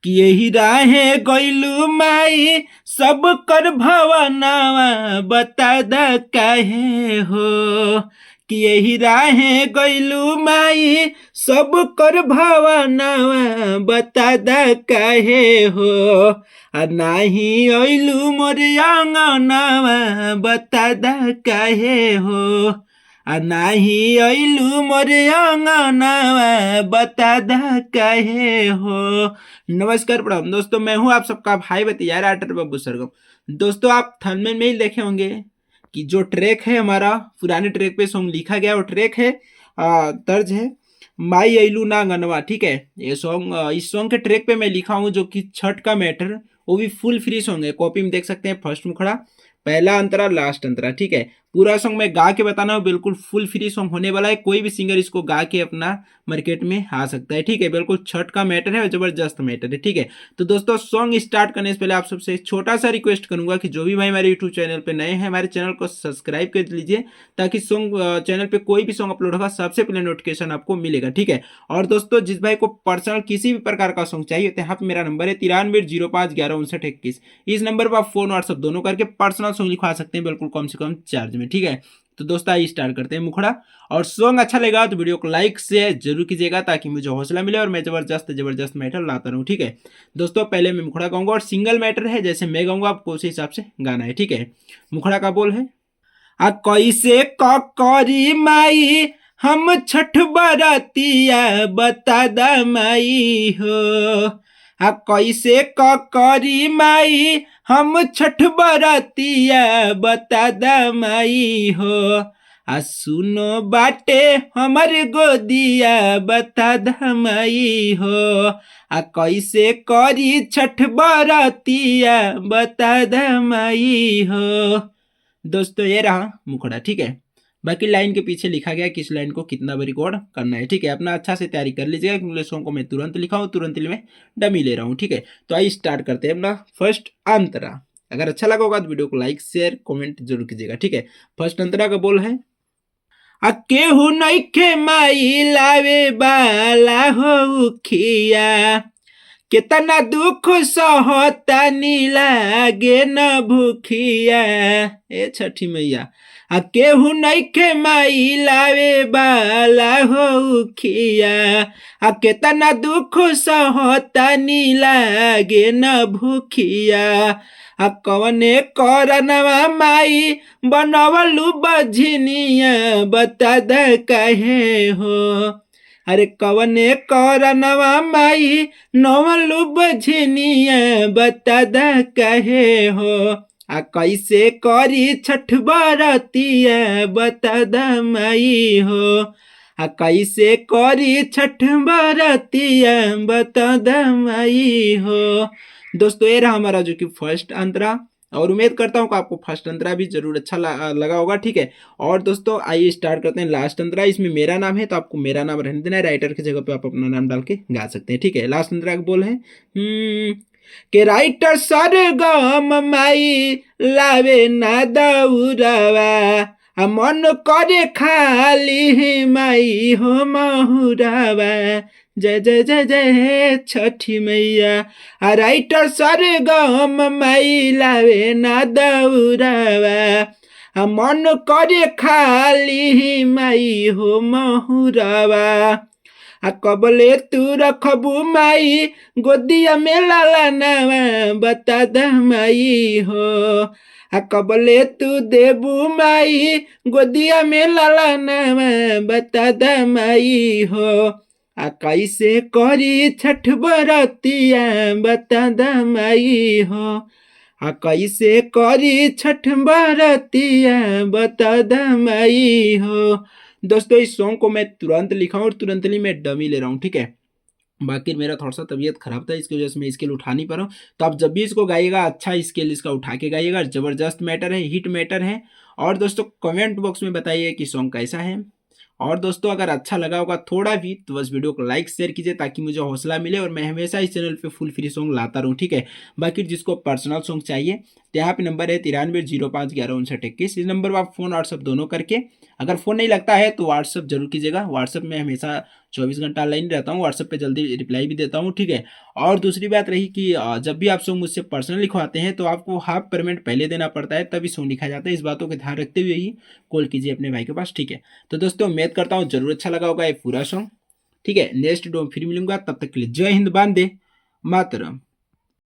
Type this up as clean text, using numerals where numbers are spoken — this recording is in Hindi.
कि यही राहे गइलू माई सब कर भवनावा बता द काहे हो। कि यही राहे गइलू माई सब कर भवनावा बता द काहे हो। आ नाही अइलू मोर अंगनावा बता द काहे हो। आ नाही अइलू मोर अंगनावा बता द काहे हो। नमस्कार प्रणाम दोस्तों, मैं हूं आप सबका भाई बतिया राइटर बब्बू सरगम। दोस्तों, आप थंबनेल में ही देखे होंगे कि जो ट्रैक है हमारा पुराने ट्रैक पे सॉन्ग लिखा गया, वो ट्रैक है तर्ज है माई अइलू ना गनवा। ठीक है, ये सॉन्ग इस सॉन्ग के ट्रैक पे मैं लिखा हूँ जो कि छठ का मैटर, वो भी फुल फ्री सॉन्ग है। कॉपी में देख सकते हैं, फर्स्ट मुखड़ा, पहला अंतरा, लास्ट अंतरा। ठीक है, पूरा सॉन्ग मैं गा के बताना हूँ, बिल्कुल फुल फ्री सॉन्ग होने वाला है। कोई भी सिंगर इसको गा के अपना मार्केट में आ सकता है। ठीक है, बिल्कुल छठ का मैटर है और जबरदस्त मैटर है। ठीक है, तो दोस्तों सॉन्ग स्टार्ट करने से पहले आप सबसे एक छोटा सा रिक्वेस्ट करूंगा कि जो भी भाई हमारे यूट्यूब चैनल पे नए हैं, हमारे चैनल को सब्सक्राइब कर लीजिए, ताकि सॉन्ग चैनल पे कोई भी सॉन्ग अपलोड होगा सबसे पहले नोटिफिकेशन आपको मिलेगा। ठीक है, और दोस्तों जिस भाई को पर्सनल किसी भी प्रकार का सॉन्ग चाहिए तो यहाँ पे मेरा नंबर है 9305115951। इस नंबर पर आप फोन व्हाट्सअप दोनों करके पर्सनल सॉन्ग लिखवा सकते हैं, बिल्कुल कम से कम चार्ज में। ठीक है, तो दोस्तों आइए स्टार्ट करते हैं मुखड़ा। और सॉन्ग अच्छा लगा तो वीडियो को लाइक शेयर जरूर कीजिएगा, ताकि मुझे हौसला मिले और मैं जबरदस्त मैटर लाता रहूं। ठीक है, दोस्तों पहले मैं मुखड़ा गाऊंगा और सिंगल मैटर है, जैसे मैं गाऊंगा आपको उसी हिसाब से गाना है। ठीक है, मुखड़ा का बोल है, आ कैसे करी माई हम छठ बरतिया बता द माई हो। आ कैसे करी माई हम छठ बरतिया बता द माई हो। आ सुनो बाटे हमर गोदिया बता द माई हो। आ कैसे करी छठ बरतिया बता द माई हो। दोस्तों ये रहा मुखड़ा। ठीक है, बाकी लाइन के पीछे लिखा गया किस लाइन को कितना बार रिकॉर्ड करना है। ठीक है, अपना अच्छा से तैयारी कर लीजिएगा, क्योंकि सॉन्ग को मैं तुरंत लिखा हूँ, तुरंत मैं डमी ले रहा हूँ। ठीक है, तो आइए स्टार्ट करते हैं अपना फर्स्ट अंतरा। अगर अच्छा लगा होगा तो वीडियो को लाइक शेयर कमेंट जरूर कीजिएगा। ठीक है, फर्स्ट अंतरा का बोल है, आ केहू नइखे माई लावे बाला हो खिया, कितना दुख सहतानी लागे न भूखिया। ए छठी मैया, आ केहू नइखे माई लावे बाला हो खिया, आ केतना दुख सहतानी लागे न भूखिया। आ कवने करनवा माई बनवलू बझनिया बता द काहे हो। अरे कवने करनवा माई नवलू बझनिया बता द काहे हो। आ कैसे करी छठ बरतिया बता द माई हो। आ कैसे करी छठ बरतिया बता द माई हो। दोस्तों ये रहा हमारा जो कि फर्स्ट अंतरा, और उम्मीद करता हूँ कि आपको फर्स्ट अंतरा भी जरूर अच्छा लगा होगा। ठीक है, और दोस्तों आइए स्टार्ट करते हैं लास्ट अंतरा। इसमें मेरा नाम है तो आपको मेरा नाम रहने देना है, राइटर की जगह पे आप अपना नाम डाल के गा सकते हैं। ठीक है, लास्ट अंतरा का बोल है के राइटर सरगम माई लावे ना दौड़ावा, मन करे खाली माई हो महुरावा। जय जय जय जय छठी मैया। राइटर सरगम माई लावे ना दौड़ावा, मन करे खाली माई हो महुरावा। कबले तू रखबू माई गोदिया में लालनावा बता द माई हो। कबले तू देबू माई गोदिया में लालनावा बता द माई हो। कैसे करी छठ बरतिया बता द माई हो। कैसे करी छठ बरतिया बता द माई हो। दोस्तों इस सॉन्ग को मैं तुरंत लिखा हूँ और तुरंत ही मैं डमी ले रहा हूँ। ठीक है, बाकी मेरा थोड़ा सा तबीयत खराब था, इसकी वजह से मैं स्केल उठा नहीं पा रहा हूँ। तो आप जब भी इसको गाइएगा अच्छा स्केल इसका उठा के गाइएगा, जबरदस्त मैटर है, हिट मैटर है। और दोस्तों कमेंट बॉक्स में बताइए कि सॉन्ग कैसा है। और दोस्तों अगर अच्छा लगा होगा थोड़ा भी तो बस वीडियो को लाइक शेयर कीजिए, ताकि मुझे हौसला मिले और मैं हमेशा इस चैनल पे फुल फ्री सॉन्ग लाता रहूँ। ठीक है, बाकी जिसको पर्सनल सॉन्ग चाहिए तो यहाँ पे नंबर है 9305115921। इस नंबर पर आप फोन व्हाट्सअप दोनों करके अगर फ़ोन नहीं लगता है तो व्हाट्सअप जरूर कीजिएगा। व्हाट्सअप में हमेशा 24 घंटा ऑनलाइन रहता हूँ, व्हाट्सअप पे जल्दी रिप्लाई भी देता हूँ, ठीक है। और दूसरी बात रही कि जब भी आप सॉन्ग मुझसे पर्सनल लिखवाते हैं तो आपको हाफ पेमेंट पहले देना पड़ता है, तभी सॉन्ग लिखा जाता है। इस बातों का ध्यान रखते हुए ही कॉल कीजिए अपने भाई के पास, ठीक है। तो दोस्तों उम्मीद करता हूँ जरूर अच्छा लगा होगा ये पूरा सॉन्ग, ठीक है। नेक्स्ट वीडियो में फिर मिलूंगा, तब तक के लिए जय हिंद, वंदे मातरम।